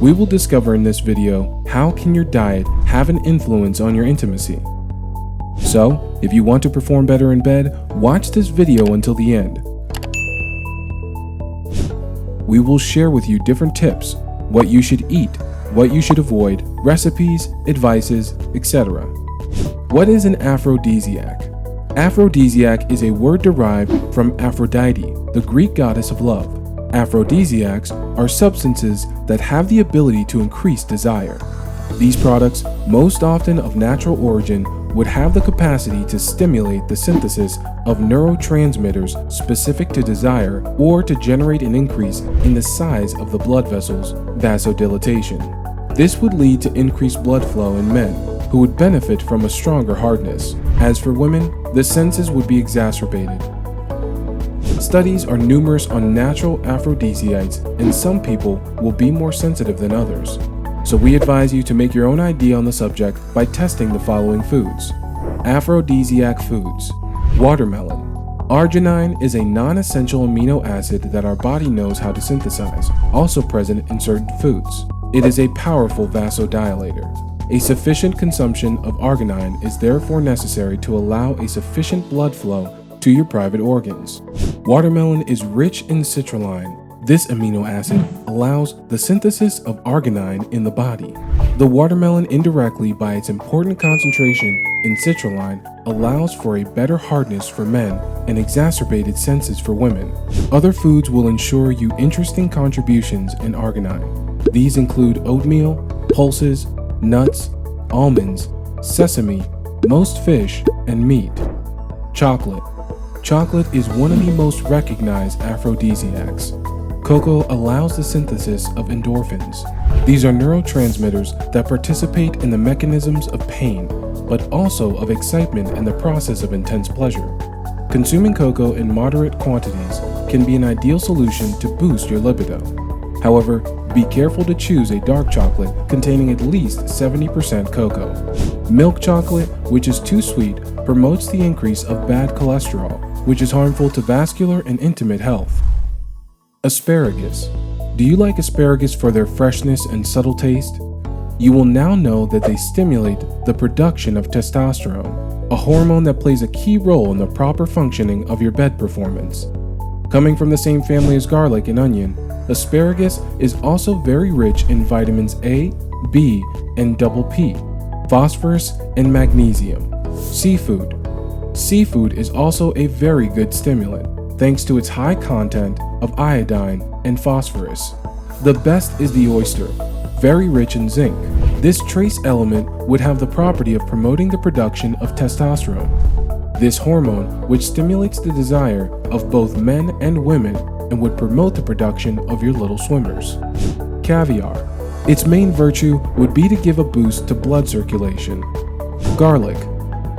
We will discover in this video how can your diet have an influence on your intimacy. So, if you want to perform better in bed, watch this video until the end. We will share with you different tips, what you should eat, what you should avoid, recipes, advices, etc. What is an aphrodisiac? Aphrodisiac is a word derived from Aphrodite, the Greek goddess of love. Aphrodisiacs are substances that have the ability to increase desire. These products, most often of natural origin, would have the capacity to stimulate the synthesis of neurotransmitters specific to desire or to generate an increase in the size of the blood vessels, vasodilatation. This would lead to increased blood flow in men, who would benefit from a stronger hardness. As for women, the senses would be exacerbated. Studies are numerous on natural aphrodisiacs, and some people will be more sensitive than others. So we advise you to make your own idea on the subject by testing the following foods. Aphrodisiac foods. Watermelon. Arginine is a non-essential amino acid that our body knows how to synthesize, also present in certain foods. It is a powerful vasodilator. A sufficient consumption of arginine is therefore necessary to allow a sufficient blood flow to your private organs. Watermelon is rich in citrulline. This amino acid allows the synthesis of arginine in the body. The watermelon, indirectly by its important concentration in citrulline, allows for a better hardness for men and exacerbated senses for women. Other foods will ensure you interesting contributions in arginine. These include oatmeal, pulses, nuts, almonds, sesame, most fish, and meat. Chocolate. Chocolate is one of the most recognized aphrodisiacs. Cocoa allows the synthesis of endorphins. These are neurotransmitters that participate in the mechanisms of pain, but also of excitement and the process of intense pleasure. Consuming cocoa in moderate quantities can be an ideal solution to boost your libido. However, be careful to choose a dark chocolate containing at least 70% cocoa. Milk chocolate, which is too sweet, promotes the increase of bad cholesterol, which is harmful to vascular and intimate health. Asparagus. Do you like asparagus for their freshness and subtle taste? You will now know that they stimulate the production of testosterone, a hormone that plays a key role in the proper functioning of your bed performance. Coming from the same family as garlic and onion, asparagus is also very rich in vitamins A, B, and double P, phosphorus, and magnesium. Seafood. Seafood is also a very good stimulant, thanks to its high content of iodine and phosphorus. The best is the oyster, very rich in zinc. This trace element would have the property of promoting the production of testosterone. This hormone, which stimulates the desire of both men and women and would promote the production of your little swimmers. Caviar. Its main virtue would be to give a boost to blood circulation. Garlic.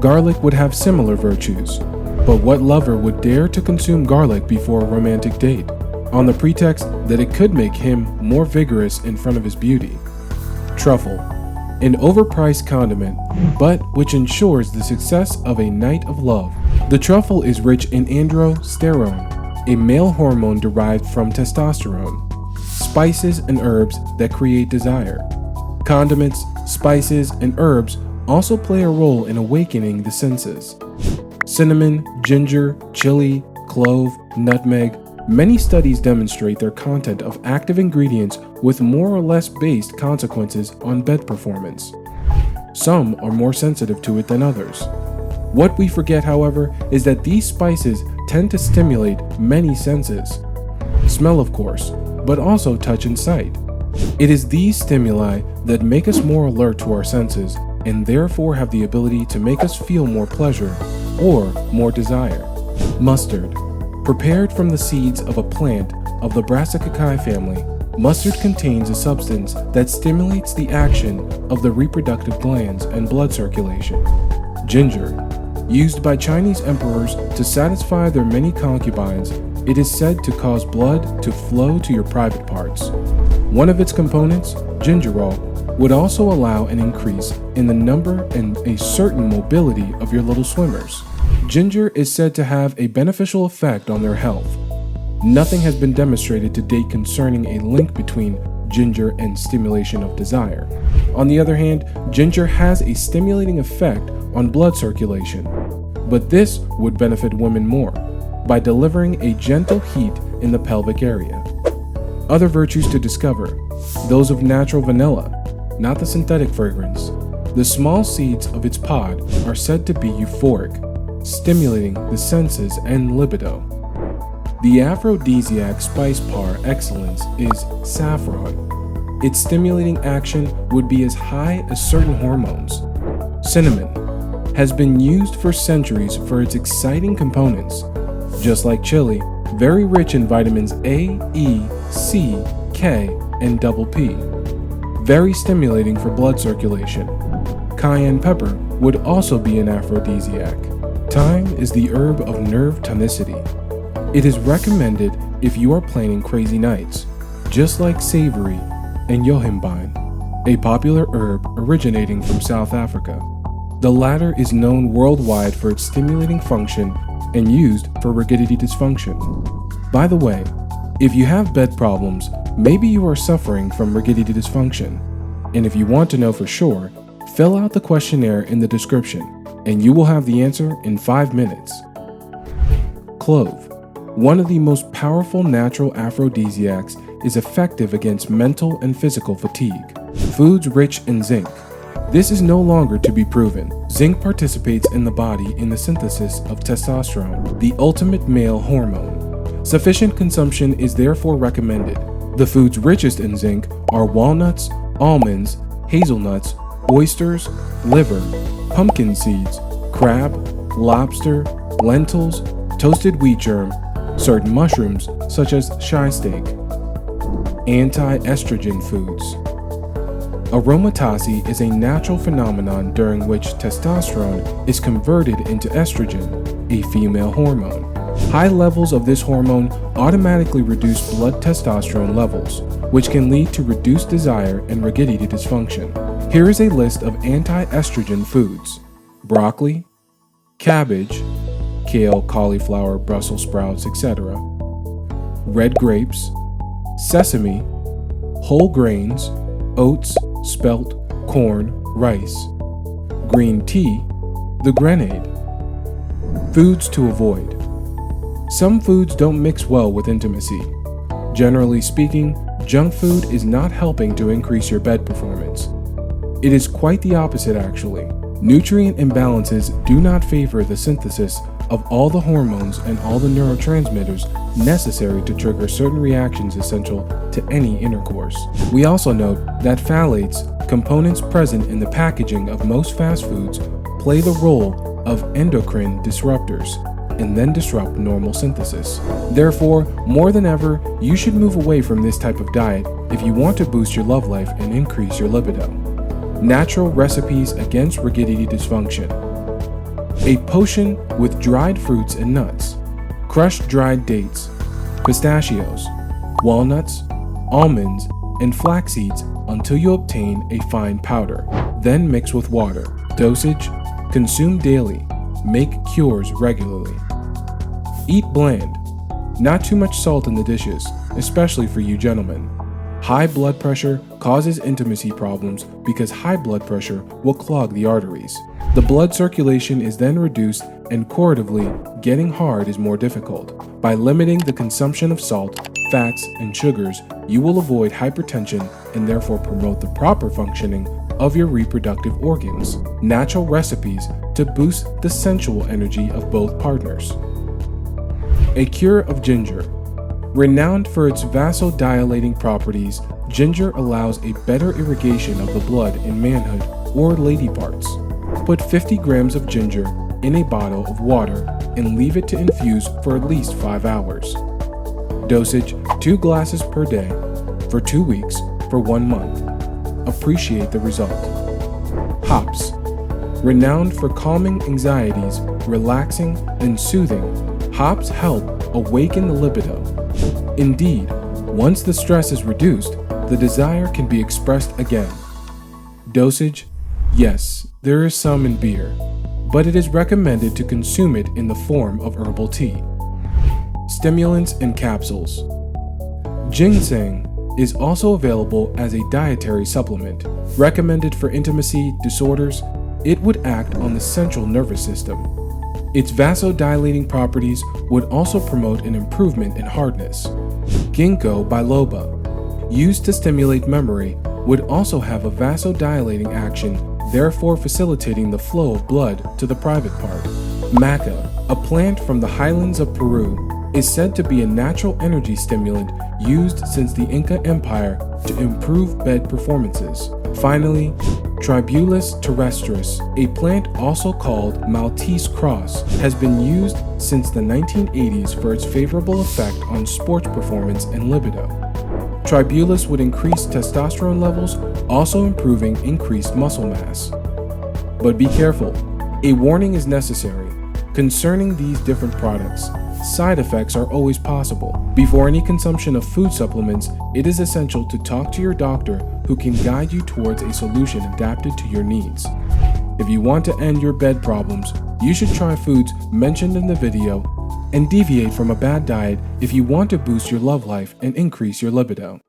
Garlic would have similar virtues. But what lover would dare to consume garlic before a romantic date, on the pretext that it could make him more vigorous in front of his beauty? Truffle. An overpriced condiment, but which ensures the success of a night of love. The truffle is rich in androsterone, a male hormone derived from testosterone. Spices and herbs that create desire. Condiments, spices, and herbs also play a role in awakening the senses. Cinnamon, ginger, chili, clove, nutmeg. Many studies demonstrate their content of active ingredients with more or less based consequences on bed performance. Some are more sensitive to it than others. What we forget, however, is that these spices tend to stimulate many senses. Smell, of course, but also touch and sight. It is these stimuli that make us more alert to our senses and therefore have the ability to make us feel more pleasure or more desire. Mustard. Prepared from the seeds of a plant of the Brassicaceae family, mustard contains a substance that stimulates the action of the reproductive glands and blood circulation. Ginger. Used by Chinese emperors to satisfy their many concubines, it is said to cause blood to flow to your private parts. One of its components, gingerol, would also allow an increase in the number and a certain mobility of your little swimmers. Ginger is said to have a beneficial effect on their health. Nothing has been demonstrated to date concerning a link between ginger and stimulation of desire. On the other hand, ginger has a stimulating effect on blood circulation, but this would benefit women more by delivering a gentle heat in the pelvic area. Other virtues to discover: those of natural vanilla, not the synthetic fragrance. The small seeds of its pod are said to be euphoric, stimulating the senses and libido. The aphrodisiac spice par excellence is saffron. Its stimulating action would be as high as certain hormones. Cinnamon has been used for centuries for its exciting components. Just like chili, very rich in vitamins A, E, C, K, and double P. Very stimulating for blood circulation. Cayenne pepper would also be an aphrodisiac. Thyme is the herb of nerve tonicity. It is recommended if you are planning crazy nights, just like savory and yohimbine, a popular herb originating from South Africa. The latter is known worldwide for its stimulating function and used for rigidity dysfunction. By the way, if you have bed problems, maybe you are suffering from rigidity dysfunction. And if you want to know for sure, fill out the questionnaire in the description, and you will have the answer in 5 minutes. Clove, one of the most powerful natural aphrodisiacs, is effective against mental and physical fatigue. Foods rich in zinc. This is no longer to be proven. Zinc participates in the body in the synthesis of testosterone, the ultimate male hormone. Sufficient consumption is therefore recommended. The foods richest in zinc are walnuts, almonds, hazelnuts, oysters, liver, pumpkin seeds, crab, lobster, lentils, toasted wheat germ, certain mushrooms such as shy steak. Anti-estrogen foods. Aromatase is a natural phenomenon during which testosterone is converted into estrogen, a female hormone. High levels of this hormone automatically reduce blood testosterone levels, which can lead to reduced desire and rigidity dysfunction. Here is a list of anti-estrogen foods: broccoli, cabbage, kale, cauliflower, Brussels sprouts, etc., red grapes, sesame, whole grains, oats, spelt, corn, rice, green tea, the grenade. Foods to avoid. Some foods don't mix well with intimacy. Generally speaking, junk food is not helping to increase your bed performance. It is quite the opposite, actually. Nutrient imbalances do not favor the synthesis of all the hormones and all the neurotransmitters necessary to trigger certain reactions essential to any intercourse. We also note that phthalates, components present in the packaging of most fast foods, play the role of endocrine disruptors and then disrupt normal synthesis. Therefore, more than ever, you should move away from this type of diet if you want to boost your love life and increase your libido. Natural recipes against rigidity dysfunction. A potion with dried fruits and nuts, crushed dried dates, pistachios, walnuts, almonds, and flax seeds until you obtain a fine powder. Then mix with water. Dosage: consume daily. Make cures regularly. Eat bland. Not too much salt in the dishes, especially for you gentlemen. High blood pressure causes intimacy problems because high blood pressure will clog the arteries. The blood circulation is then reduced, and correlatively, getting hard is more difficult. By limiting the consumption of salt, fats, and sugars, you will avoid hypertension and therefore promote the proper functioning of your reproductive organs. Natural recipes to boost the sensual energy of both partners. A cure of ginger. Renowned for its vasodilating properties, ginger allows a better irrigation of the blood in manhood or lady parts. Put 50 grams of ginger in a bottle of water and leave it to infuse for at least 5 hours. Dosage: 2 glasses per day for 2 weeks for 1 month. Appreciate the result. Hops. Renowned for calming anxieties, relaxing, and soothing, hops help awaken the libido. Indeed, once the stress is reduced, the desire can be expressed again. Dosage: yes, there is some in beer, but it is recommended to consume it in the form of herbal tea. Stimulants and capsules. Ginseng is also available as a dietary supplement. Recommended for intimacy disorders, it would act on the central nervous system. Its vasodilating properties would also promote an improvement in hardness. Ginkgo biloba, used to stimulate memory, would also have a vasodilating action, therefore facilitating the flow of blood to the private part. Maca, a plant from the highlands of Peru, is said to be a natural energy stimulant used since the Inca Empire to improve bed performances. Finally, Tribulus terrestris, a plant also called Maltese cross, has been used since the 1980s for its favorable effect on sports performance and libido. Tribulus would increase testosterone levels, also improving increased muscle mass. But be careful, a warning is necessary. Concerning these different products, side effects are always possible. Before any consumption of food supplements, it is essential to talk to your doctor who can guide you towards a solution adapted to your needs. If you want to end your bed problems, you should try foods mentioned in the video and deviate from a bad diet if you want to boost your love life and increase your libido.